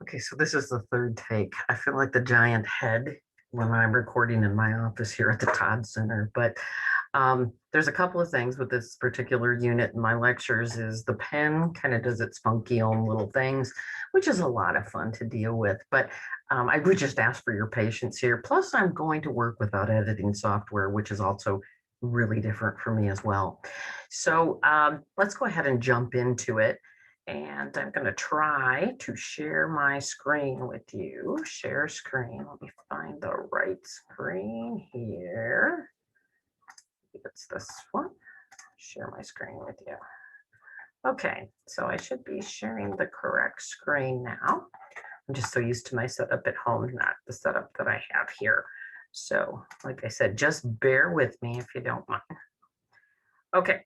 Okay, so this is the third take. I feel like the giant head when I'm recording in my office here at the Todd Center. But there's a couple of things with this particular unit in my lectures is the pen kind of does its funky own little things, which is a lot of fun to deal with. But I would just ask for your patience here. Plus, I'm going to work without editing software, which is also really different for me as well. So let's go ahead and jump into it. And I'm going to try to share my screen with you. Share screen. Let me find the right screen here. It's this one. Share my screen with you. Okay, so I should be sharing the correct screen now. I'm just so used to my setup at home, not the setup that I have here. So, like I said, just bear with me if you don't mind. Okay,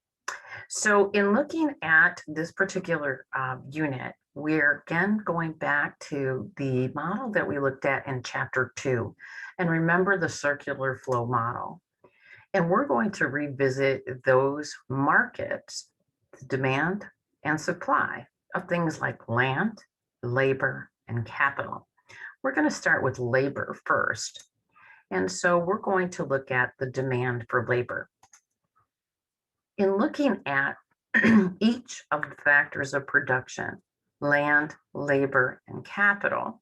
so in looking at this particular unit, we're again going back to the model that we looked at in chapter 2. And remember the circular flow model. And we're going to revisit those markets, demand and supply of things like land, labor, and capital. We're going to start with labor first. And so we're going to look at the demand for labor. In looking at each of the factors of production, land, labor, and capital,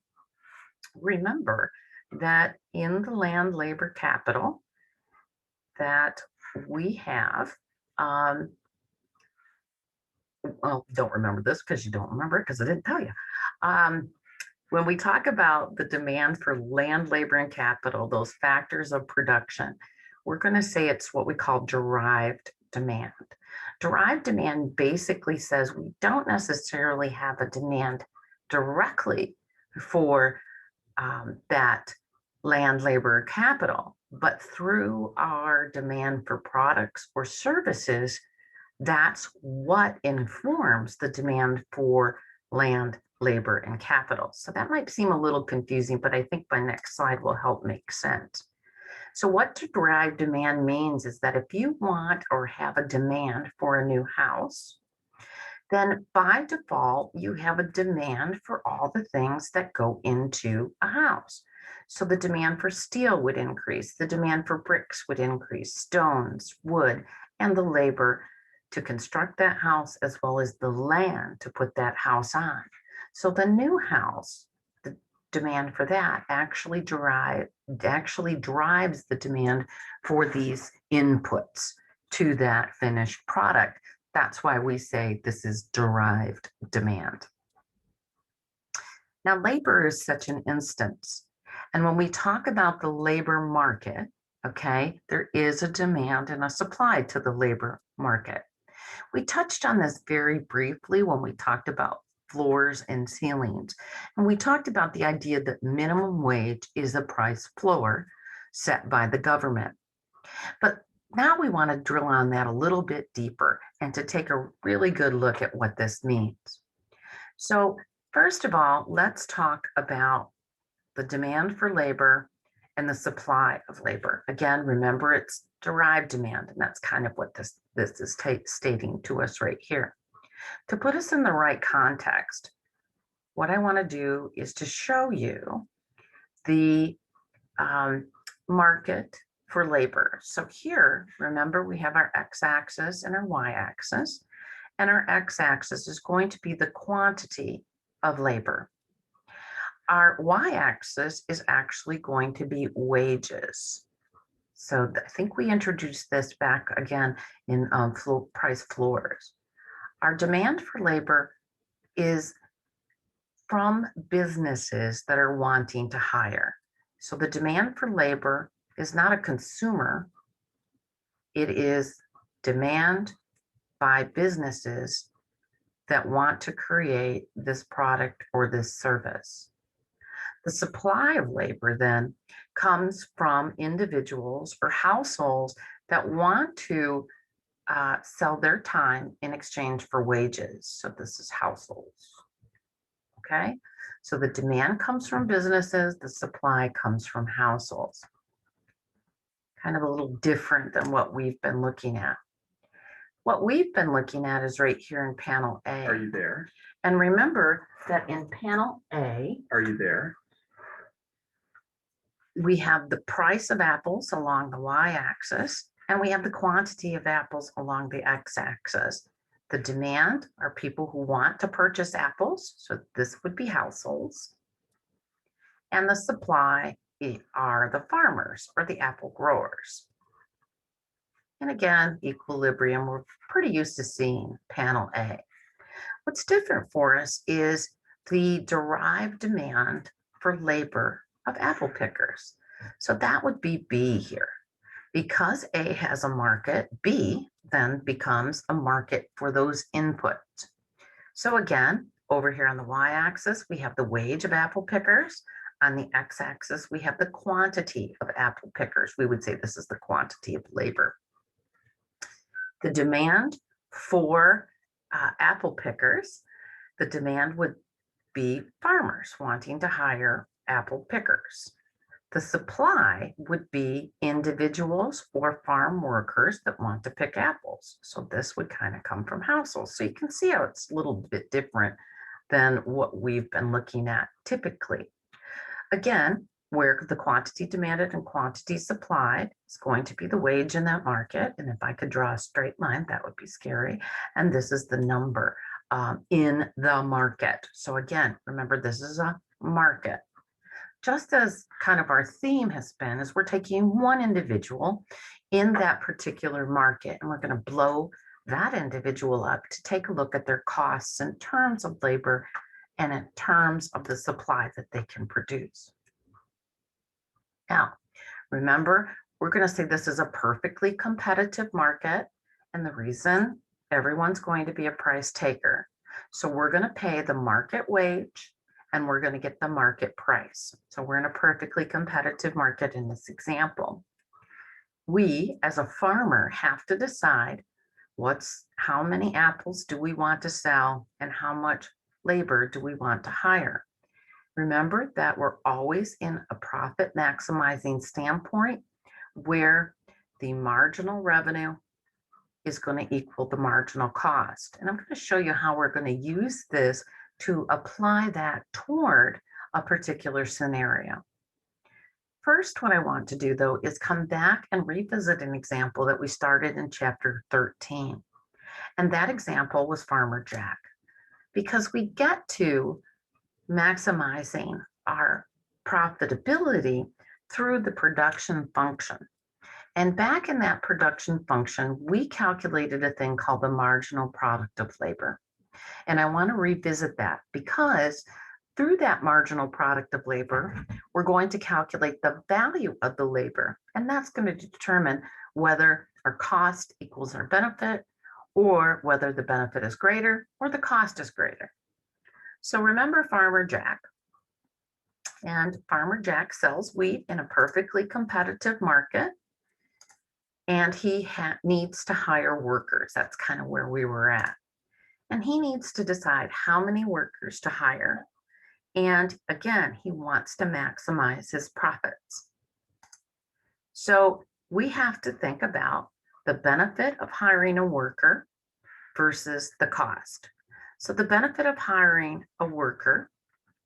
remember that in the land, labor, capital, that we have, well, don't remember this because you don't remember it because I didn't tell you. When we talk about the demand for land, labor, and capital, those factors of production, we're going to say it's what we call derived demand. Derived demand basically says we don't necessarily have a demand directly for that land, labor, capital, but through our demand for products or services, that's what informs the demand for land, labor, and capital. So that might seem a little confusing, but I think my next slide will help make sense. So what derived demand means is that if you want or have a demand for a new house, then by default, you have a demand for all the things that go into a house. So the demand for steel would increase, the demand for bricks would increase, stones, wood, and the labor to construct that house, as well as the land to put that house on. So the new house, the demand for that actually drives the demand for these inputs to that finished product. That's why we say this is derived demand. Now, labor is such an instance. And when we talk about the labor market, okay, there is a demand and a supply to the labor market. We touched on this very briefly when we talked about floors and ceilings. And we talked about the idea that minimum wage is a price floor set by the government. But now we want to drill on that a little bit deeper and to take a really good look at what this means. So first of all, let's talk about the demand for labor and the supply of labor. Again, remember it's derived demand, and that's kind of what this is stating to us right here. To put us in the right context, what I want to do is to show you the market for labor. So here, remember, we have our x-axis and our y-axis, and our x-axis is going to be the quantity of labor. Our y-axis is actually going to be wages. So I think we introduced this back again in price floors. Our demand for labor is from businesses that are wanting to hire. So the demand for labor is not a consumer, it is demand by businesses that want to create this product or this service. The supply of labor then comes from individuals or households that want to sell their time in exchange for wages. So this is households. Okay, so the demand comes from businesses, the supply comes from households. Kind of a little different than what we've been looking at. What we've been looking at is right here in panel A. Are you there? And remember that in panel A, Are you there? we have the price of apples along the y-axis, and we have the quantity of apples along the x-axis. The demand are people who want to purchase apples, so this would be households. And the supply are the farmers or the apple growers. And again, equilibrium, we're pretty used to seeing panel A. What's different for us is the derived demand for labor of apple pickers. So that would be B here. Because A has a market, B then becomes a market for those inputs. So again, over here on the y-axis, we have the wage of apple pickers. On the x-axis, we have the quantity of apple pickers. We would say this is the quantity of labor. The demand for apple pickers, the demand would be farmers wanting to hire apple pickers. The supply would be individuals or farm workers that want to pick apples. So this would kind of come from households. So you can see how it's a little bit different than what we've been looking at typically. Again, where the quantity demanded and quantity supplied is going to be the wage in that market. And if I could draw a straight line, that would be scary. And this is the number in the market. So again, remember, this is a market. Just as kind of our theme has been, is we're taking one individual in that particular market and we're going to blow that individual up to take a look at their costs in terms of labor and in terms of the supply that they can produce. Now, remember, we're going to say this is a perfectly competitive market, and the reason everyone's going to be a price taker. So we're going to pay the market wage and we're going to get the market price. So we're in a perfectly competitive market in this example. We, as a farmer, have to decide how many apples do we want to sell and how much labor do we want to hire. Remember that we're always in a profit maximizing standpoint where the marginal revenue is going to equal the marginal cost. And I'm going to show you how we're going to use this to apply that toward a particular scenario. First, what I want to do, though, is come back and revisit an example that we started in chapter 13. And that example was Farmer Jack, because we get to maximizing our profitability through the production function. And back in that production function, we calculated a thing called the marginal product of labor. And I want to revisit that because through that marginal product of labor, we're going to calculate the value of the labor. And that's going to determine whether our cost equals our benefit or whether the benefit is greater or the cost is greater. So remember Farmer Jack. And Farmer Jack sells wheat in a perfectly competitive market. And he needs to hire workers. That's kind of where we were at. And he needs to decide how many workers to hire. And again, he wants to maximize his profits. So we have to think about the benefit of hiring a worker versus the cost. So the benefit of hiring a worker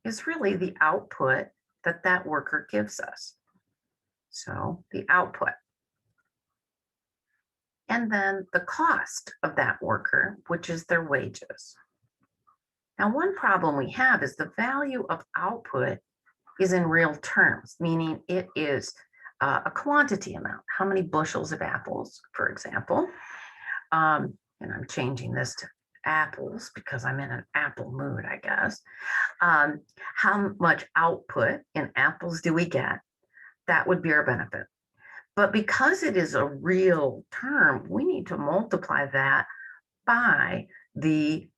is really the output that that worker gives us. So the output. And then the cost of that worker, which is their wages. Now, one problem we have is the value of output is in real terms, meaning it is a quantity amount. How many bushels of apples, for example? And I'm changing this to apples because I'm in an apple mood, I guess. How much output in apples do we get? That would be our benefit. But because it is a real term, we need to multiply that by the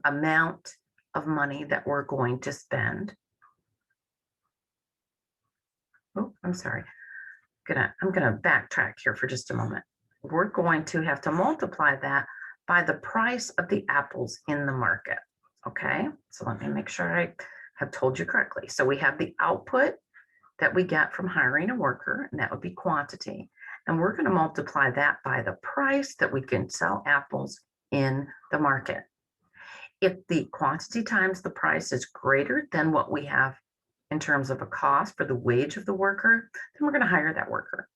amount of money that we're going to spend. Oh, I'm sorry. I'm gonna backtrack here for just a moment. We're going to have to multiply that by the price of the apples in the market. Okay, so let me make sure I have told you correctly. So we have the output that we get from hiring a worker, and that would be quantity. And we're going to multiply that by the price that we can sell apples in the market. If the quantity times the price is greater than what we have in terms of a cost for the wage of the worker, then we're going to hire that worker.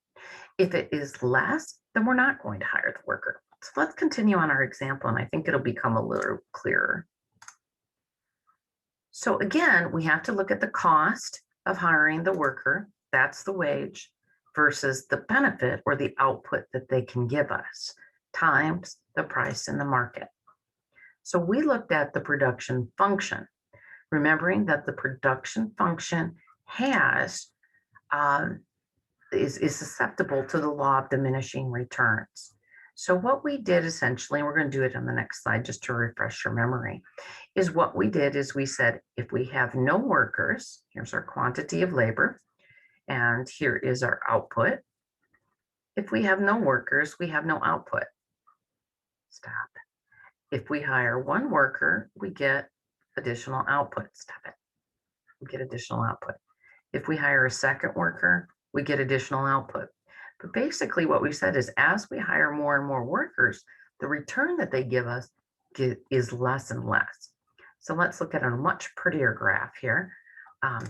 If it is less, then we're not going to hire the worker. So let's continue on our example, and I think it'll become a little clearer. So again, we have to look at the cost of hiring the worker, that's the wage, versus the benefit or the output that they can give us, times the price in the market. So we looked at the production function, remembering that the production function has is susceptible to the law of diminishing returns. So what we did essentially, and we're going to do it on the next slide just to refresh your memory, is what we did is we said, if we have no workers, here's our quantity of labor, and here is our output. If we have no workers, we have no output. Stop. If we hire one worker, we get additional output. Stop it. We get additional output. If we hire a second worker, we get additional output. But basically what we said is as we hire more and more workers, the return that they give us is less and less. So let's look at a much prettier graph here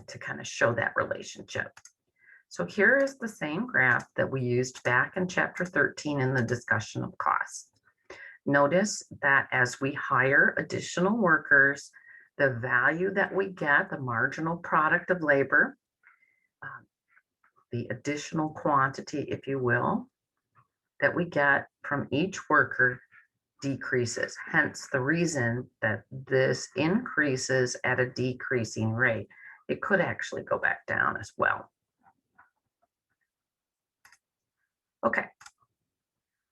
to kind of show that relationship. So here is the same graph that we used back in chapter 13 in the discussion of costs. Notice that as we hire additional workers, the value that we get, the marginal product of labor, the additional quantity, if you will, that we get from each worker decreases. Hence the reason that this increases at a decreasing rate. It could actually go back down as well. Okay.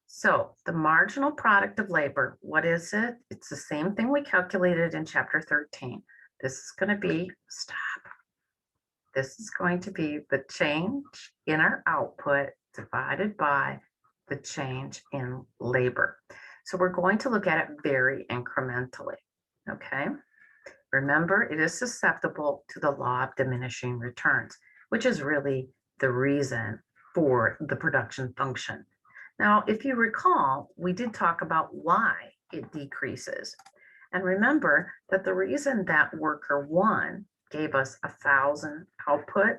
So the marginal product of labor, what is it? It's the same thing we calculated in chapter 13. This is going to be, stop. This is going to be the change in our output divided by the change in labor. So we're going to look at it very incrementally, okay? Remember, it is susceptible to the law of diminishing returns, which is really the reason for the production function. Now, if you recall, we did talk about why it decreases. And remember that the reason that worker 1 gave us 1,000 output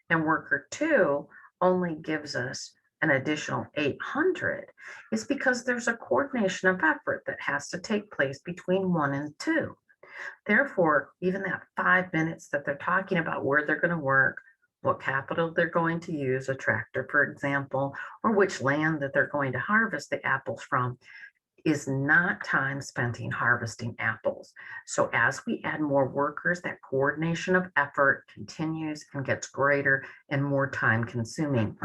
and worker 2 only gives us an additional 800 is because there's a coordination of effort that has to take place between 1 and 2. Therefore, even that 5 minutes that they're talking about where they're going to work, what capital they're going to use, a tractor, for example, or which land that they're going to harvest the apples from, is not time spent in harvesting apples. So as we add more workers, that coordination of effort continues and gets greater and more time consuming.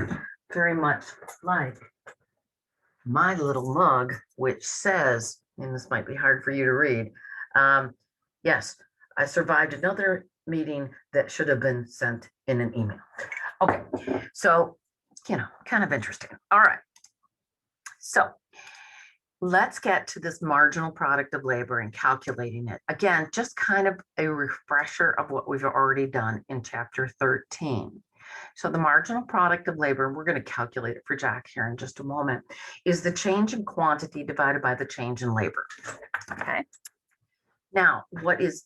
Very much like my little mug, which says, and this might be hard for you to read, yes, I survived another meeting that should have been sent in an email. Okay, so, kind of interesting. All right, so let's get to this marginal product of labor and calculating it. Again, just kind of a refresher of what we've already done in chapter 13. So the marginal product of labor, and we're going to calculate it for Jack here in just a moment, is the change in quantity divided by the change in labor. Okay. Now, what is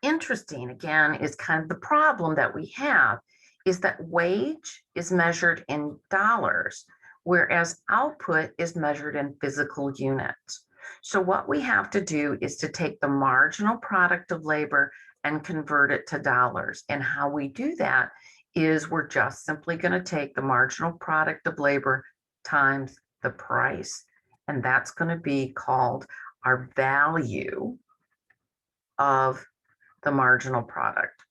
interesting, again, is kind of the problem that we have is that wage is measured in dollars, whereas output is measured in physical units. So what we have to do is to take the marginal product of labor and convert it to dollars. And how we do that is we're just simply going to take the marginal product of labor times the price. And that's going to be called our value of the marginal product.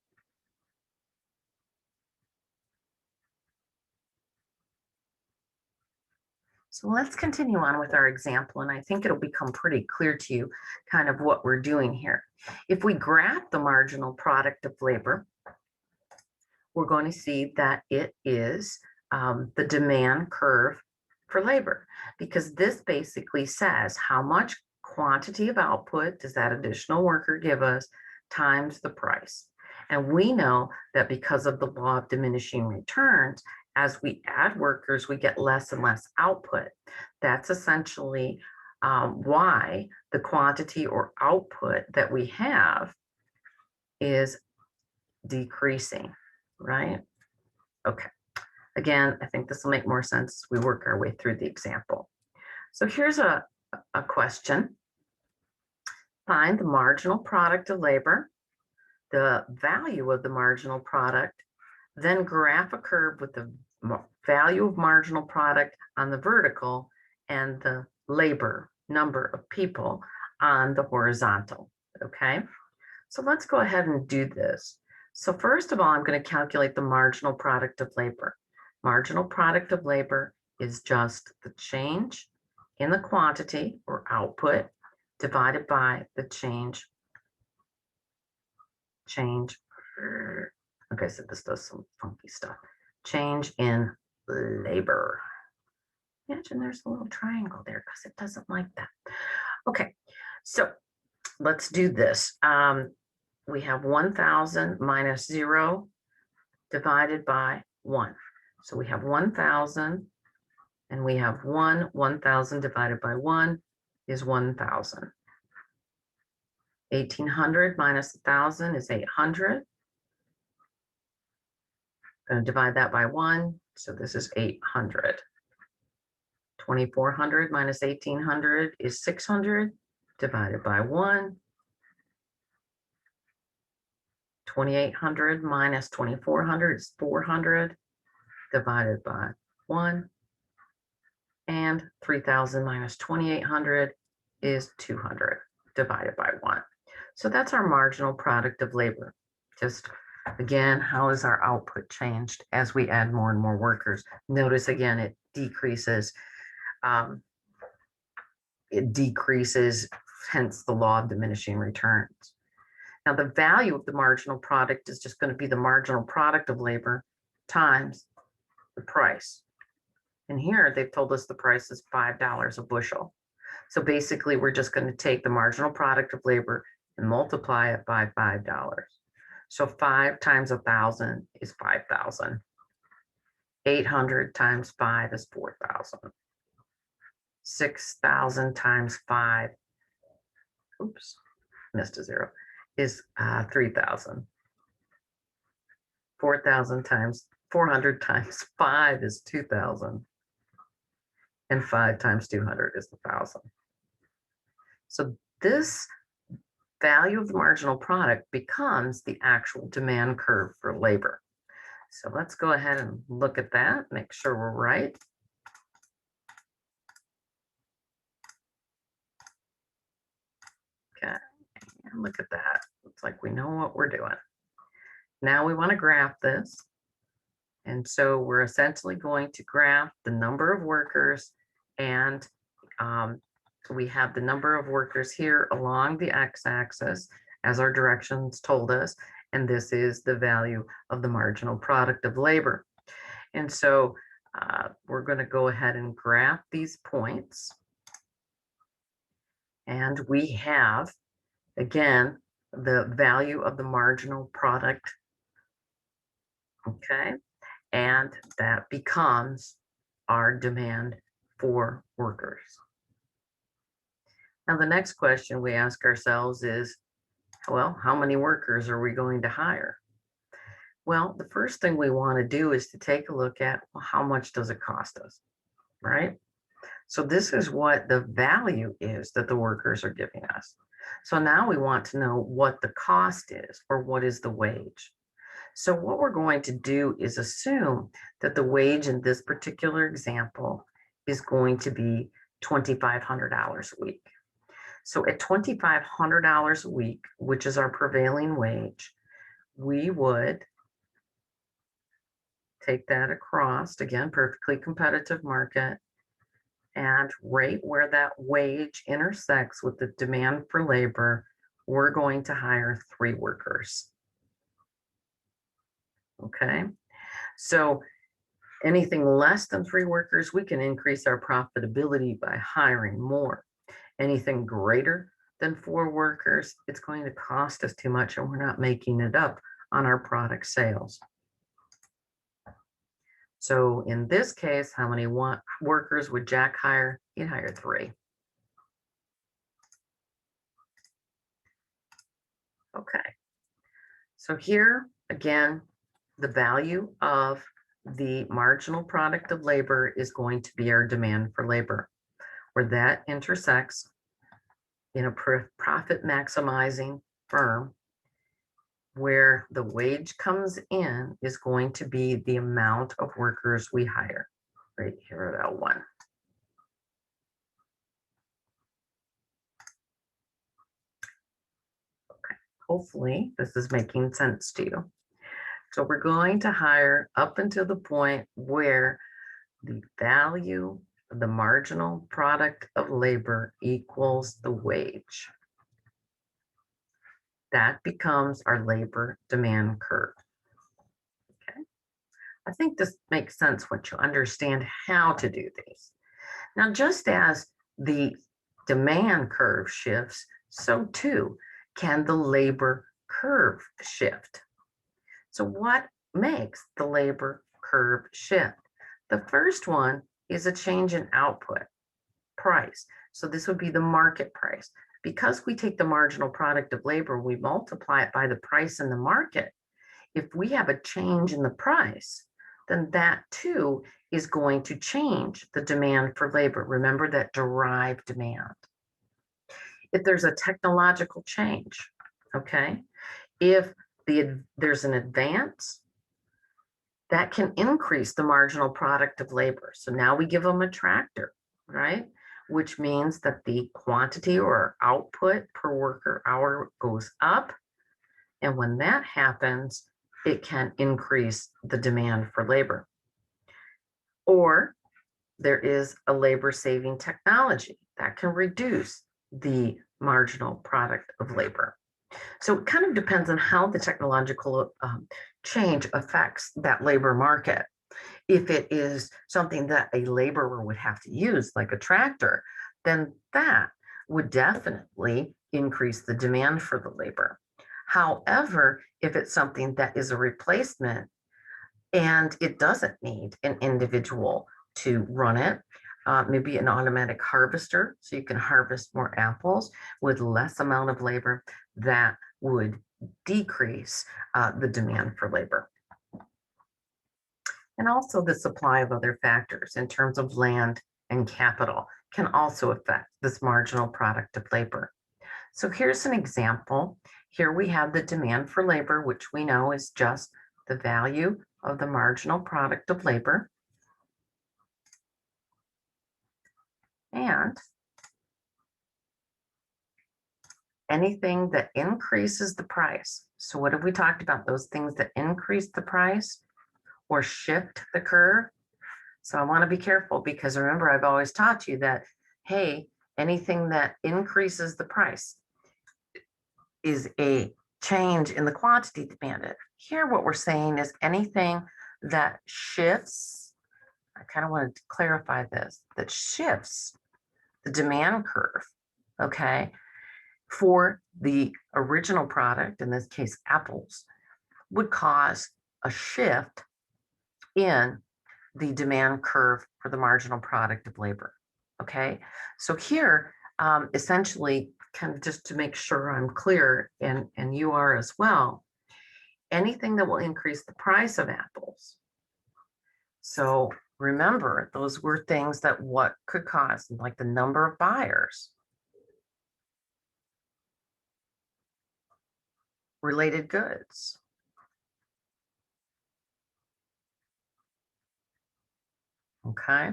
So let's continue on with our example, and I think it'll become pretty clear to you kind of what we're doing here. If we graph the marginal product of labor, we're going to see that it is the demand curve for labor, because this basically says how much quantity of output does that additional worker give us times the price. And we know that because of the law of diminishing returns, as we add workers, we get less and less output. That's essentially why the quantity or output that we have is decreasing, right? Okay. Again, I think this will make more sense as we work our way through the example. So here's a question. Find the marginal product of labor, the value of the marginal product, then graph a curve with the value of marginal product on the vertical and the labor number of people on the horizontal, okay? So let's go ahead and do this. So first of all, I'm going to calculate the marginal product of labor. Marginal product of labor is just the change in the quantity or output divided by the change. Okay, so this does some funky stuff. Change in labor. Imagine there's a little triangle there because it doesn't like that. Okay, so let's do this. We have 1,000 minus 0 divided by 1. So we have 1,000 and we have 1,000 divided by 1 is 1,000. 1,800 minus 1,000 is 800. Going to divide that by 1, so this is 800. 2,400 minus 1,800 is 600, divided by 1. 2,800 minus 2,400 is 400, divided by 1. And 3,000 minus 2,800 is 200, divided by 1. So that's our marginal product of labor. Just again, how is our output changed as we add more and more workers? Notice again, it decreases. Hence the law of diminishing returns. Now, the value of the marginal product is just going to be the marginal product of labor times the price. And here they've told us the price is $5 a bushel. So basically, we're just going to take the marginal product of labor and multiply it by $5. So 5 times 1,000 is 5,000. 800 times 5 is 4,000. 6,000 times 5, oops, missed a 0, is 3,000. 4,000 times 400 times 5 is 2,000. And 5 times 200 is 1,000. So this value of the marginal product becomes the actual demand curve for labor. So let's go ahead and look at that, make sure we're right. Okay, and look at that. Looks like we know what we're doing. Now we want to graph this. And so we're essentially going to graph the number of workers, and we have the number of workers here along the x-axis as our directions told us, and this is the value of the marginal product of labor. And so we're going to go ahead and graph these points. And we have, again, the value of the marginal product, okay? And that becomes our demand for workers. Now, the next question we ask ourselves is, well, how many workers are we going to hire? Well, the first thing we want to do is to take a look at, well, how much does it cost us, right? So this is what the value is that the workers are giving us. So now we want to know what the cost is, or what is the wage. So what we're going to do is assume that the wage in this particular example is going to be $2,500 a week. So at $2,500 a week, which is our prevailing wage, we would take that across, again, perfectly competitive market, and right where that wage intersects with the demand for labor, we're going to hire 3 workers. Okay, so anything less than 3 workers, we can increase our profitability by hiring more. Anything greater than 4 workers, it's going to cost us too much and we're not making it up on our product sales. So in this case, how many workers would Jack hire? He'd hire 3. Okay. So here, again, the value of the marginal product of labor is going to be our demand for labor, where that intersects in a profit maximizing firm, where the wage comes in is going to be the amount of workers we hire right here at L1. Okay, hopefully this is making sense to you. So we're going to hire up until the point where the value of the marginal product of labor equals the wage. That becomes our labor demand curve. Okay, I think this makes sense once you understand how to do these. Now, just as the demand curve shifts, so too can the labor curve shift. So what makes the labor curve shift? The first one is a change in output price. So this would be the market price. Because we take the marginal product of labor, we multiply it by the price in the market. If we have a change in the price, then that too is going to change the demand for labor. Remember that derived demand. If there's a technological change, okay, if there's an advance, that can increase the marginal product of labor. So now we give them a tractor, right? Which means that the quantity or output per worker hour goes up. And when that happens, it can increase the demand for labor. Or there is a labor saving technology that can reduce the marginal product of labor. So it kind of depends on how the technological change affects that labor market. If it is something that a laborer would have to use, like a tractor, then that would definitely increase the demand for the labor. However, if it's something that is a replacement and it doesn't need an individual to run it, maybe an automatic harvester, so you can harvest more apples with less amount of labor, that would decrease the demand for labor. And also the supply of other factors in terms of land and capital can also affect this marginal product of labor. So here's an example. Here we have the demand for labor, which we know is just the value of the marginal product of labor. And anything that increases the price. So what have we talked about? Those things that increase the price or shift the curve. So I want to be careful because remember, I've always taught you that, hey, anything that increases the price is a change in the quantity demanded. Here, what we're saying is anything that shifts, I kind of want to clarify this, that shifts the demand curve, okay, for the original product, in this case, apples, would cause a shift in the demand curve for the marginal product of labor, okay? So here, essentially, kind of just to make sure I'm clear, and you are as well, anything that will increase the price of apples. So remember, those were things that what could cause, like the number of buyers, related goods. Okay.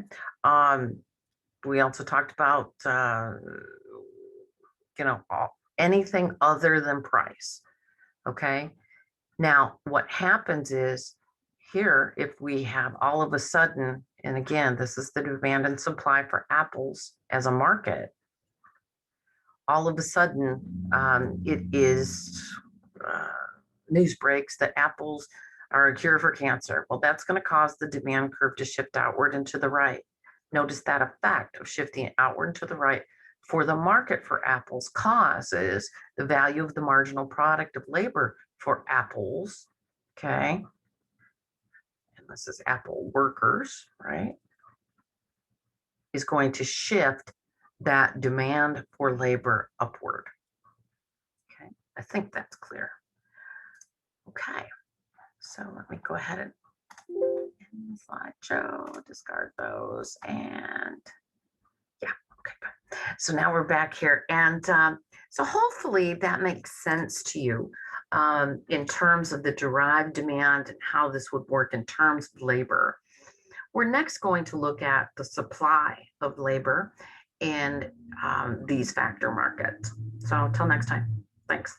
We also talked about, anything other than price. Okay. Now, what happens is here, if we have all of a sudden, and again, this is the demand and supply for apples as a market, all of a sudden, it is news breaks that apples are a cure for cancer. Well, that's going to cause the demand curve to shift outward and to the right. Notice that effect of shifting outward and to the right for the market for apples causes the value of the marginal product of labor for apples, okay? and this is Apple workers, right, is going to shift that demand for labor upward. Okay, I think that's clear. Okay, so let me go ahead and slideshow, discard those, and yeah, okay, good. So now we're back here, and so hopefully that makes sense to you in terms of the derived demand and how this would work in terms of labor. We're next going to look at the supply of labor in these factor markets. So until next time, thanks.